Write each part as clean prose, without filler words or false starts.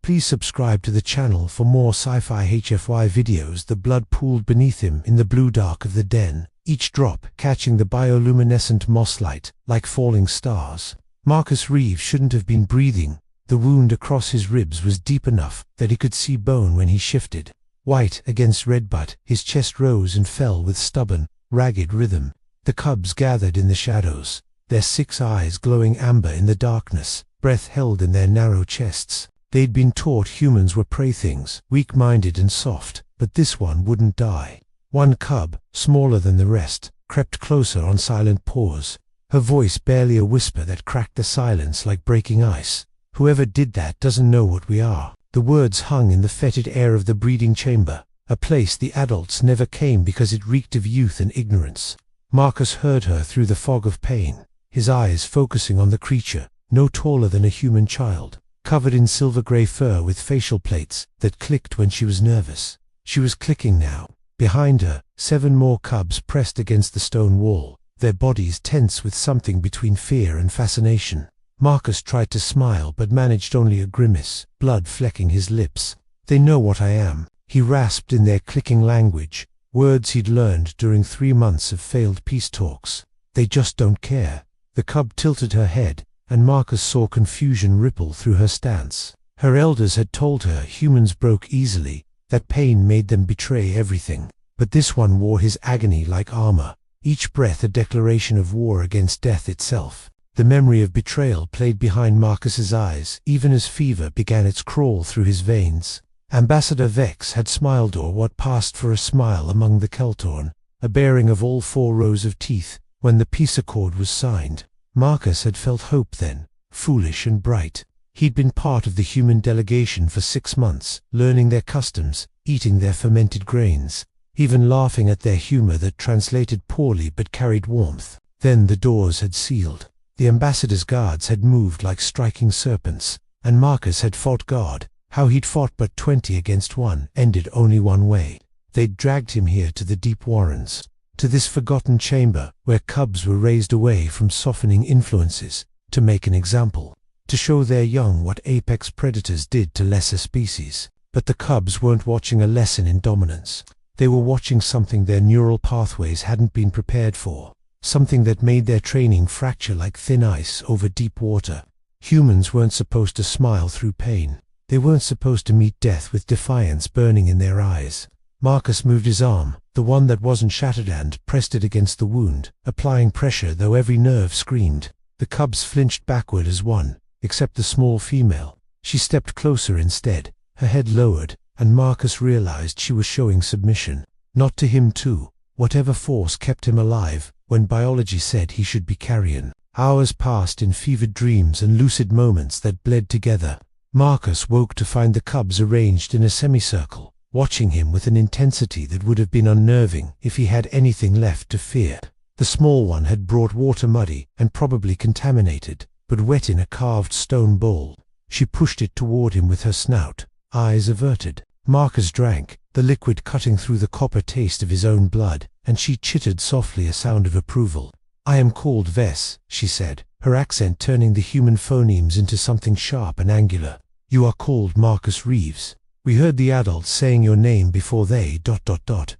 Please subscribe to the channel for more sci-fi HFY videos. The blood pooled beneath him in the blue dark of the den, each drop catching the bioluminescent moss light like falling stars. Marcus Reeves shouldn't have been breathing. The wound across his ribs was deep enough that he could see bone when he shifted. White against red, but his chest rose and fell with stubborn, ragged rhythm. The cubs gathered in the shadows, their 6 eyes glowing amber in the darkness, breath held in their narrow chests. They'd been taught humans were prey things, weak-minded and soft, but this one wouldn't die. One cub, smaller than the rest, crept closer on silent paws, her voice barely a whisper that cracked the silence like breaking ice. "Whoever did that doesn't know what we are." The words hung in the fetid air of the breeding chamber, a place the adults never came because it reeked of youth and ignorance. Marcus heard her through the fog of pain, his eyes focusing on the creature, no taller than a human child, covered in silver-gray fur with facial plates that clicked when she was nervous. She was clicking now. Behind her, 7 more cubs pressed against the stone wall, their bodies tense with something between fear and fascination. Marcus tried to smile but managed only a grimace, blood flecking his lips. "They know what I am," he rasped in their clicking language, words he'd learned during 3 months of failed peace talks. "They just don't care." The cub tilted her head, and Marcus saw confusion ripple through her stance. Her elders had told her humans broke easily, that pain made them betray everything. But this one wore his agony like armor, each breath a declaration of war against death itself. The memory of betrayal played behind Marcus's eyes, even as fever began its crawl through his veins. Ambassador Vex had smiled, or what passed for a smile among the Kael'torn, a bearing of all 4 rows of teeth, when the peace accord was signed. Marcus had felt hope then, foolish and bright. He'd been part of the human delegation for 6 months, learning their customs, eating their fermented grains, even laughing at their humor that translated poorly but carried warmth. Then the doors had sealed. The ambassador's guards had moved like striking serpents, and Marcus had fought God. How he'd fought but 20 against 1 ended only one way. They'd dragged him here to the deep warrens, to this forgotten chamber where cubs were raised away from softening influences, to make an example, to show their young what apex predators did to lesser species. But the cubs weren't watching a lesson in dominance. They were watching something their neural pathways hadn't been prepared for, something that made their training fracture like thin ice over deep water. Humans weren't supposed to smile through pain. They weren't supposed to meet death with defiance burning in their eyes. Marcus moved his arm, the one that wasn't shattered, and pressed it against the wound, applying pressure though every nerve screamed. The cubs flinched backward as one, except the small female. She stepped closer instead, her head lowered, and Marcus realized she was showing submission. Not to him too. Whatever force kept him alive, when biology said he should be carrion. Hours passed in fevered dreams and lucid moments that bled together. Marcus woke to find the cubs arranged in a semicircle, watching him with an intensity that would have been unnerving if he had anything left to fear. The small one had brought water muddy and probably contaminated, but wet in a carved stone bowl. She pushed it toward him with her snout, eyes averted. Marcus drank, the liquid cutting through the copper taste of his own blood, and she chittered softly, a sound of approval. "I am called Vess," she said, her accent turning the human phonemes into something sharp and angular. "You are called Marcus Reeves. We heard the adults saying your name before they ...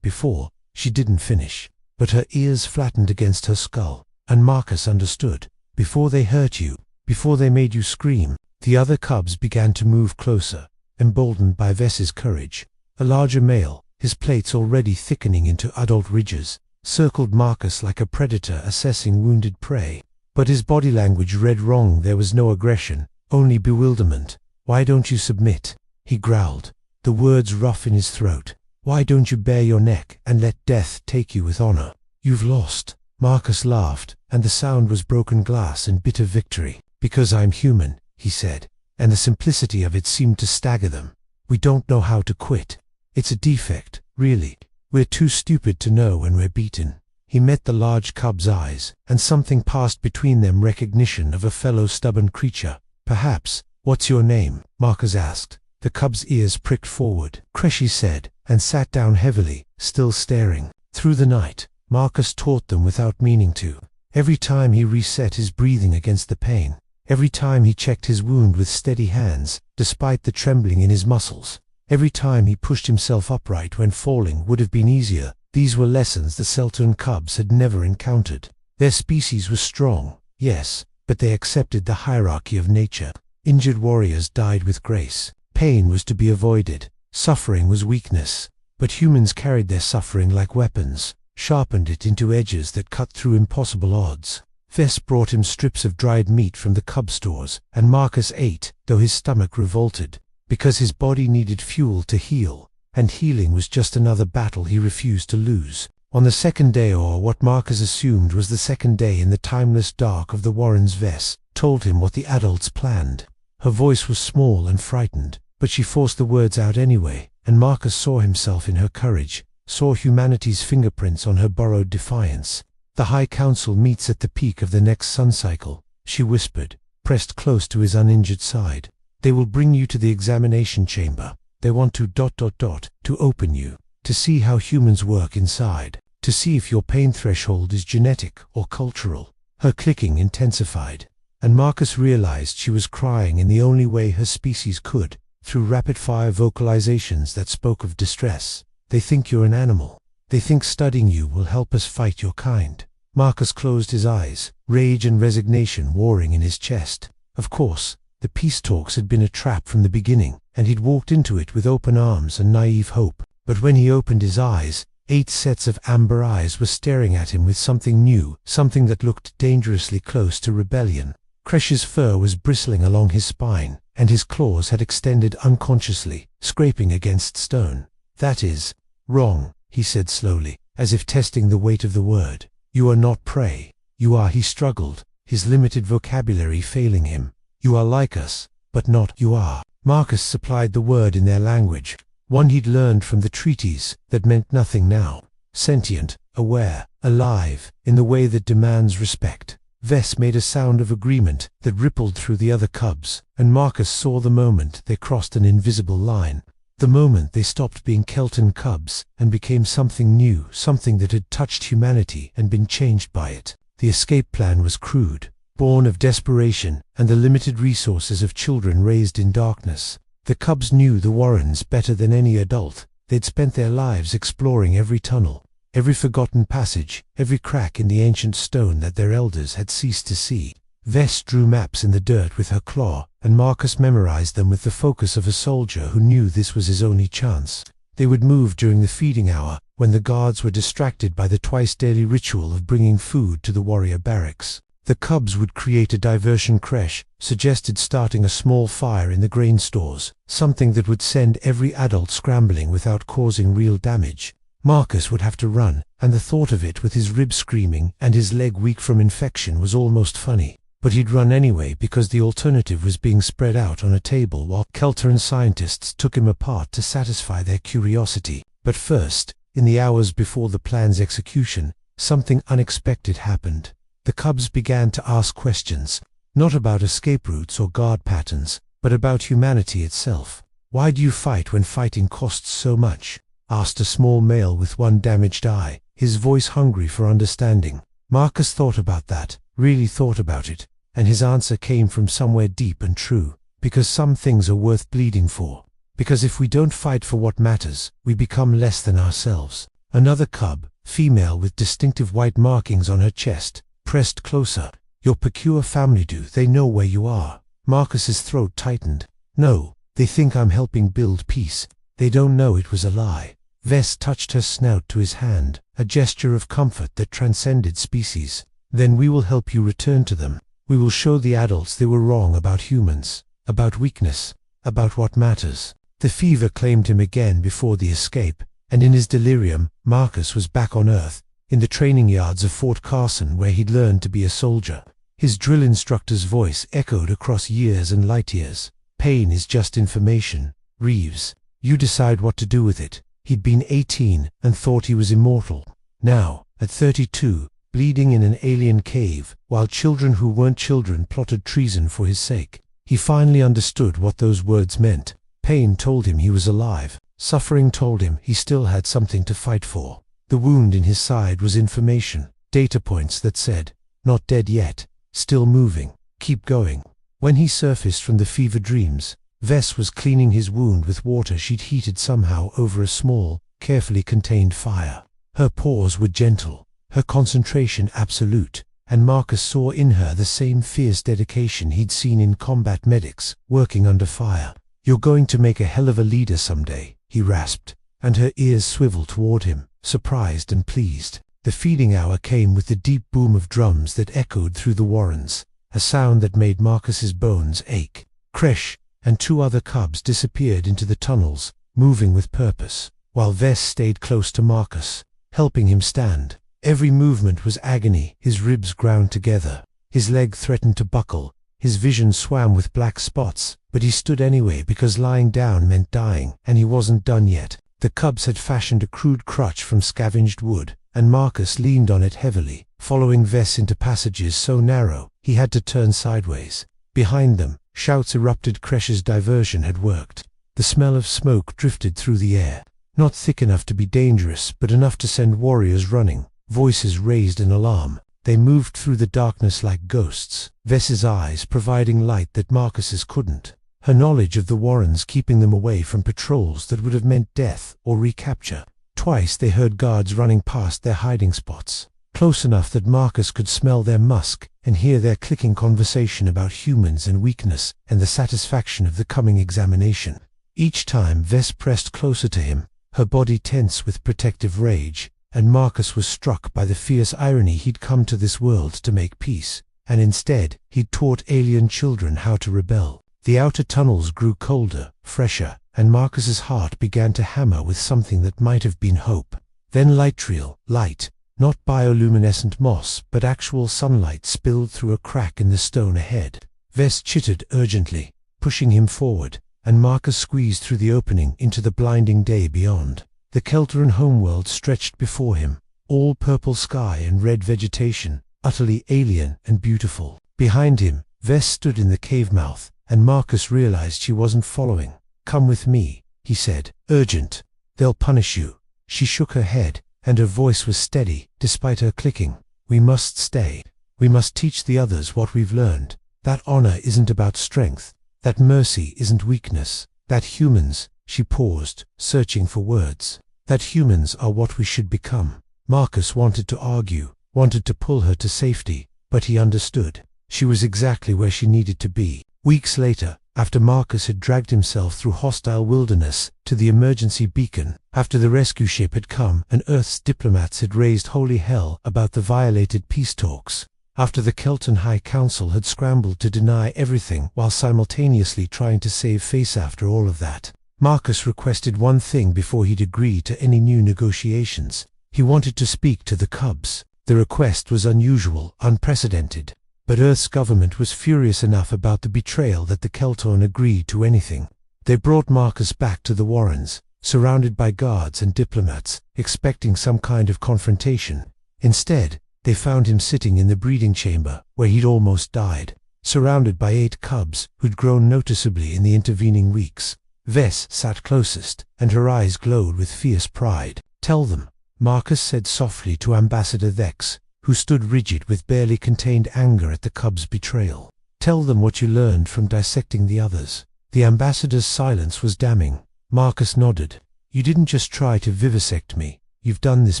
Before." She didn't finish, but her ears flattened against her skull, and Marcus understood. "Before they hurt you, before they made you scream." The other cubs began to move closer, emboldened by Vess's courage. A larger male, his plates already thickening into adult ridges, circled Marcus like a predator assessing wounded prey. But his body language read wrong. There was no aggression, only bewilderment. "Why don't you submit?" he growled, the words rough in his throat. "Why don't you bare your neck and let death take you with honor? You've lost." Marcus laughed, and the sound was broken glass and bitter victory. "Because I'm human," he said, and the simplicity of it seemed to stagger them. "We don't know how to quit. It's a defect, really. We're too stupid to know when we're beaten." He met the large cub's eyes, and something passed between them, recognition of a fellow stubborn creature. "Perhaps." "What's your name?" Marcus asked. The cub's ears pricked forward. "Cresh," said, and sat down heavily, still staring. Through the night, Marcus taught them without meaning to. Every time he reset his breathing against the pain. Every time he checked his wound with steady hands, despite the trembling in his muscles. Every time he pushed himself upright when falling would have been easier. These were lessons the Kael'torn cubs had never encountered. Their species was strong, yes, but they accepted the hierarchy of nature. Injured warriors died with grace. Pain was to be avoided. Suffering was weakness. But humans carried their suffering like weapons, sharpened it into edges that cut through impossible odds. Vess brought him strips of dried meat from the cub stores, and Marcus ate, though his stomach revolted, because his body needed fuel to heal, and healing was just another battle he refused to lose. On the second day, or what Marcus assumed was the second day in the timeless dark of the Warrens, Vess told him what the adults planned. Her voice was small and frightened, but she forced the words out anyway, and Marcus saw himself in her courage, saw humanity's fingerprints on her borrowed defiance. "The High Council meets at the peak of the next sun cycle," she whispered, pressed close to his uninjured side. "They will bring you to the examination chamber. They want to to open you, to see how humans work inside, to see if your pain threshold is genetic or cultural." Her clicking intensified, and Marcus realized she was crying in the only way her species could, through rapid-fire vocalizations that spoke of distress. "They think you're an animal. They think studying you will help us fight your kind." Marcus closed his eyes, rage and resignation warring in his chest. Of course, the peace talks had been a trap from the beginning, and he'd walked into it with open arms and naive hope. But when he opened his eyes, 8 sets of amber eyes were staring at him with something new, something that looked dangerously close to rebellion. Kresh's fur was bristling along his spine, and his claws had extended unconsciously, scraping against stone. "That is wrong," he said slowly, as if testing the weight of the word. "You are not prey. You are," he struggled, his limited vocabulary failing him. "You are like us, but not you are." Marcus supplied the word in their language, one he'd learned from the treaties, that meant nothing now. Sentient, aware, alive, in the way that demands respect. Vess made a sound of agreement that rippled through the other cubs, and Marcus saw the moment they crossed an invisible line. The moment they stopped being Kael'torn cubs and became something new, something that had touched humanity and been changed by it. The escape plan was crude, born of desperation and the limited resources of children raised in darkness. The cubs knew the Warrens better than any adult. They'd spent their lives exploring every tunnel, every forgotten passage, every crack in the ancient stone that their elders had ceased to see. Vess drew maps in the dirt with her claw, and Marcus memorized them with the focus of a soldier who knew this was his only chance. They would move during the feeding hour, when the guards were distracted by the twice-daily ritual of bringing food to the warrior barracks. The cubs would create a diversion. Kresh suggested starting a small fire in the grain stores, something that would send every adult scrambling without causing real damage. Marcus would have to run, and the thought of it with his ribs screaming and his leg weak from infection was almost funny. But he'd run anyway because the alternative was being spread out on a table while Kael'torn scientists took him apart to satisfy their curiosity. But first, in the hours before the plan's execution, something unexpected happened. The cubs began to ask questions, not about escape routes or guard patterns, but about humanity itself. "Why do you fight when fighting costs so much?" asked a small male with one damaged eye, his voice hungry for understanding. Marcus thought about that, really thought about it, and his answer came from somewhere deep and true. "Because some things are worth bleeding for. Because if we don't fight for what matters, we become less than ourselves." Another cub, female with distinctive white markings on her chest, pressed closer. "Your Pecure family, do they know where you are?" Marcus's throat tightened. "No, they think I'm helping build peace. They don't know it was a lie." Vess touched her snout to his hand, a gesture of comfort that transcended species. "Then we will help you return to them. We will show the adults they were wrong about humans, about weakness, about what matters." The fever claimed him again before the escape, and in his delirium, Marcus was back on Earth, in the training yards of Fort Carson where he'd learned to be a soldier. His drill instructor's voice echoed across years and light years. "Pain is just information, Reeves. You decide what to do with it." He'd been 18 and thought he was immortal. Now, at 32, bleeding in an alien cave, while children who weren't children plotted treason for his sake, he finally understood what those words meant. Pain told him he was alive. Suffering told him he still had something to fight for. The wound in his side was information, data points that said, "Not dead yet, still moving, keep going." When he surfaced from the fever dreams, Vess was cleaning his wound with water she'd heated somehow over a small, carefully contained fire. Her pores were gentle, her concentration absolute, and Marcus saw in her the same fierce dedication he'd seen in combat medics working under fire. "You're going to make a hell of a leader someday," he rasped, and her ears swiveled toward him, surprised and pleased. The feeding hour came with the deep boom of drums that echoed through the warrens, a sound that made Marcus's bones ache. Kresh and 2 other cubs disappeared into the tunnels, moving with purpose, while Vess stayed close to Marcus, helping him stand. Every movement was agony, his ribs ground together, his leg threatened to buckle, his vision swam with black spots, but he stood anyway because lying down meant dying, and he wasn't done yet. The cubs had fashioned a crude crutch from scavenged wood, and Marcus leaned on it heavily, following Vess into passages so narrow he had to turn sideways. Behind them, shouts erupted. Kresh's diversion had worked. The smell of smoke drifted through the air, not thick enough to be dangerous, but enough to send warriors running. Voices raised in alarm. They moved through the darkness like ghosts, Vess's eyes providing light that Marcus's couldn't. Her knowledge of the warrens keeping them away from patrols that would have meant death or recapture. Twice they heard guards running past their hiding spots, close enough that Marcus could smell their musk and hear their clicking conversation about humans and weakness and the satisfaction of the coming examination. Each time Vess pressed closer to him, her body tense with protective rage, and Marcus was struck by the fierce irony he'd come to this world to make peace, and instead he'd taught alien children how to rebel. The outer tunnels grew colder, fresher, and Marcus's heart began to hammer with something that might have been hope. Then light, not bioluminescent moss, but actual sunlight spilled through a crack in the stone ahead. Vess chittered urgently, pushing him forward, and Marcus squeezed through the opening into the blinding day beyond. The Kael'torn homeworld stretched before him, all purple sky and red vegetation, utterly alien and beautiful. Behind him, Vess stood in the cave mouth, and Marcus realized she wasn't following. "Come with me," he said, urgent. "They'll punish you." She shook her head, and her voice was steady, despite her clicking. "We must stay. We must teach the others what we've learned. That honor isn't about strength. That mercy isn't weakness. That humans," she paused, searching for words, "that humans are what we should become." Marcus wanted to argue, wanted to pull her to safety, but he understood. She was exactly where she needed to be. Weeks later, after Marcus had dragged himself through hostile wilderness to the emergency beacon, after the rescue ship had come and Earth's diplomats had raised holy hell about the violated peace talks, after the Kael'torn High Council had scrambled to deny everything while simultaneously trying to save face after all of that, Marcus requested one thing before he'd agree to any new negotiations. He wanted to speak to the cubs. The request was unusual, unprecedented. But Earth's government was furious enough about the betrayal that the Kael'torn agreed to anything. They brought Marcus back to the warrens, surrounded by guards and diplomats, expecting some kind of confrontation. Instead, they found him sitting in the breeding chamber, where he'd almost died, surrounded by 8 cubs who'd grown noticeably in the intervening weeks. Vess sat closest, and her eyes glowed with fierce pride. "Tell them," Marcus said softly to Ambassador Vex, who stood rigid with barely contained anger at the cubs' betrayal. "Tell them what you learned from dissecting the others." The ambassador's silence was damning. Marcus nodded. "You didn't just try to vivisect me. You've done this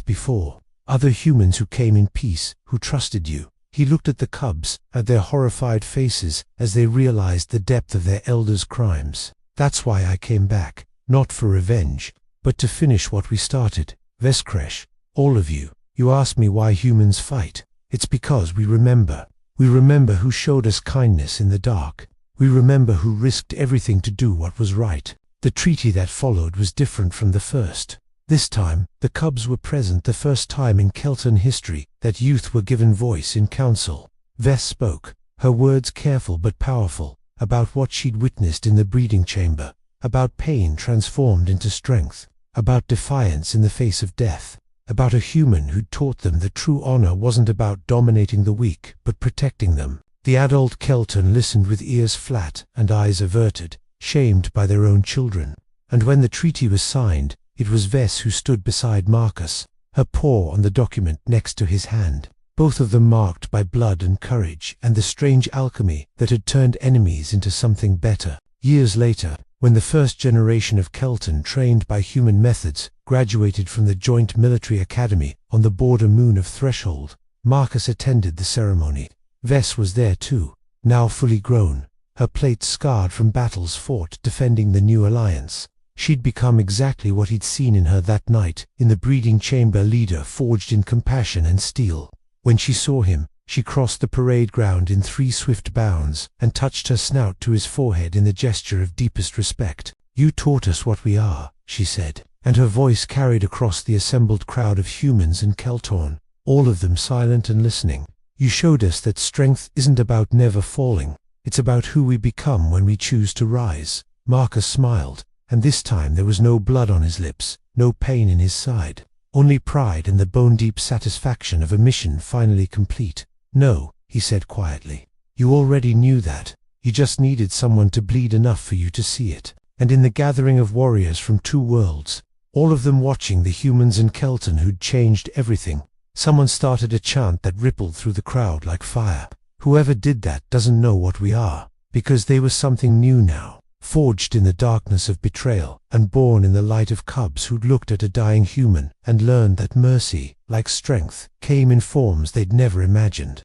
before. Other humans who came in peace, who trusted you." He looked at the cubs, at their horrified faces as they realized the depth of their elders' crimes. "That's why I came back, not for revenge, but to finish what we started. Veskresh, all of you. You ask me why humans fight. It's because we remember. We remember who showed us kindness in the dark. We remember who risked everything to do what was right. The treaty that followed was different from the first. This time, the cubs were present, the first time in Kael'torn history that youth were given voice in council." Vess spoke, her words careful but powerful, about what she'd witnessed in the breeding chamber, about pain transformed into strength, about defiance in the face of death, about a human who'd taught them that true honor wasn't about dominating the weak, but protecting them. The adult Kael'torn listened with ears flat and eyes averted, shamed by their own children. And when the treaty was signed, it was Vess who stood beside Marcus, her paw on the document next to his hand. both of them marked by blood and courage and the strange alchemy that had turned enemies into something better. Years later, when the first generation of Kael'torn, trained by human methods, graduated from the Joint Military Academy on the border moon of Threshold, Marcus attended the ceremony. Vess was there too, now fully grown, her plates scarred from battles fought defending the new alliance. She'd become exactly what he'd seen in her that night, in the breeding chamber, leader forged in compassion and steel. When she saw him, she crossed the parade ground in 3 swift bounds and touched her snout to his forehead in the gesture of deepest respect. "You taught us what we are," she said, and her voice carried across the assembled crowd of humans and Kael'torn, all of them silent and listening. "You showed us that strength isn't about never falling, it's about who we become when we choose to rise." Marcus smiled, and this time there was no blood on his lips, no pain in his side, only pride and the bone-deep satisfaction of a mission finally complete. "No," he said quietly, "you already knew that. You just needed someone to bleed enough for you to see it." And in the gathering of warriors from 2 worlds, all of them watching the humans and Kael'torn who'd changed everything, someone started a chant that rippled through the crowd like fire. "Whoever did that doesn't know what we are," because they were something new now, forged in the darkness of betrayal and born in the light of cubs who'd looked at a dying human and learned that mercy, like strength, came in forms they'd never imagined.